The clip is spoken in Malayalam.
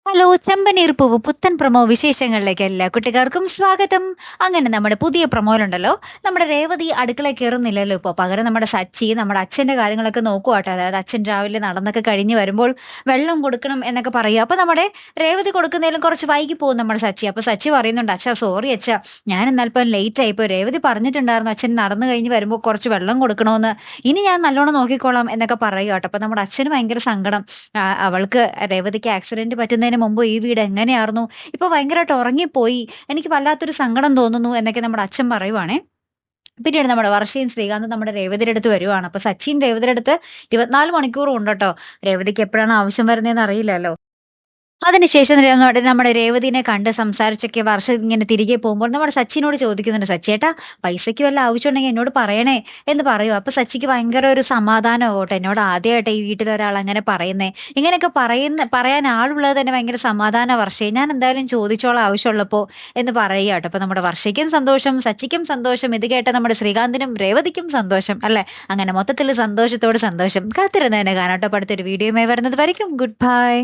ഹലോ ചെമ്പനീർ പൂവ് പുത്തൻ പ്രൊമോ വിശേഷങ്ങളിലേക്ക് എല്ലാ കുട്ടികാർക്കും സ്വാഗതം. അങ്ങനെ നമ്മുടെ പുതിയ പ്രൊമോയിലുണ്ടല്ലോ, നമ്മുടെ രേവതി അടുക്കളയിൽ കയറുന്നില്ലല്ലോ ഇപ്പോൾ. പകരം നമ്മുടെ സച്ചി നമ്മുടെ അച്ഛന്റെ കാര്യങ്ങളൊക്കെ നോക്കുവാട്ടോ. അതായത് അച്ഛൻ രാവിലെ നടന്നൊക്കെ കഴിഞ്ഞ് വരുമ്പോൾ വെള്ളം കൊടുക്കണം എന്നൊക്കെ പറയുക. അപ്പൊ നമ്മുടെ രേവതി കൊടുക്കുന്നതിലും കുറച്ച് വൈകി പോകും നമ്മുടെ സച്ചി. അപ്പൊ സച്ചി പറയുന്നുണ്ട്, അച്ഛാ സോറി അച്ഛാ, ഞാൻ എന്നാലിപ്പം ലേറ്റ് ആയിപ്പോ. രേവതി പറഞ്ഞിട്ടുണ്ടായിരുന്നു അച്ഛൻ നടന്നു കഴിഞ്ഞ് വരുമ്പോൾ കുറച്ച് വെള്ളം കൊടുക്കണമെന്ന്. ഇനി ഞാൻ നല്ലോണം നോക്കിക്കോളാം എന്നൊക്കെ പറയുക കേട്ടോ. അപ്പൊ നമ്മുടെ അച്ഛന് ഭയങ്കര സങ്കടം. അവൾക്ക് രേവതിക്ക് ആക്സിഡന്റ് പറ്റുന്നതിന് മുമ്പ് ഈ വീട് എങ്ങനെയായിരുന്നു, ഇപ്പൊ ഭയങ്കരമായിട്ട് ഉറങ്ങിപ്പോയി, എനിക്ക് വല്ലാത്തൊരു സങ്കടം തോന്നുന്നു എന്നൊക്കെ നമ്മുടെ അച്ഛൻ പറയുവാണേ. പിന്നീട് നമ്മുടെ വർഷയും ശ്രീകാന്തും നമ്മുടെ രേവതിയുടെ അടുത്ത് വരുവാണ്. അപ്പൊ സച്ചിൻ രേവതിയുടെ അടുത്ത് 24 മണിക്കൂറും ഉണ്ട് കേട്ടോ. രേവതിക്ക് എപ്പോഴാണ് ആവശ്യം വരുന്നതെന്ന് അറിയില്ലല്ലോ. അതിനുശേഷം നമ്മുടെ രേവതിനെ കണ്ട് സംസാരിച്ചൊക്കെ വർഷം ഇങ്ങനെ തിരികെ പോകുമ്പോൾ നമ്മുടെ സച്ചിനോട് ചോദിക്കുന്നുണ്ട്, സച്ചേട്ടാ പൈസയ്ക്ക് വല്ല ആവശ്യമുണ്ടെങ്കിൽ എന്നോട് പറയണേ എന്ന് പറയും. അപ്പൊ സച്ചിക്ക് ഭയങ്കര ഒരു സമാധാനമാവട്ടെ, എന്നോട് ആദ്യമായിട്ട് ഈ വീട്ടിൽ ഒരാൾ അങ്ങനെ പറയുന്നേ. ഇങ്ങനെയൊക്കെ പറയാൻ ആളുള്ളത് തന്നെ ഭയങ്കര സമാധാന വർഷേ, ഞാൻ എന്തായാലും ചോദിച്ചോളാം ആവശ്യമുള്ളപ്പോ എന്ന് പറയുക കേട്ടോ. അപ്പൊ നമ്മുടെ വർഷയ്ക്കും സന്തോഷം, സച്ചിക്കും സന്തോഷം. ഇത് കേട്ട നമ്മുടെ ശ്രീകാന്തിനും രേവതിക്കും സന്തോഷം അല്ലെ. അങ്ങനെ മൊത്തത്തിൽ സന്തോഷത്തോട് സന്തോഷം. കാത്തിരുന്നതിനെ കാണാട്ടോ. അടുത്തൊരു വീഡിയോയുമായി വരുന്നത് വരയ്ക്കും ഗുഡ് ബൈ.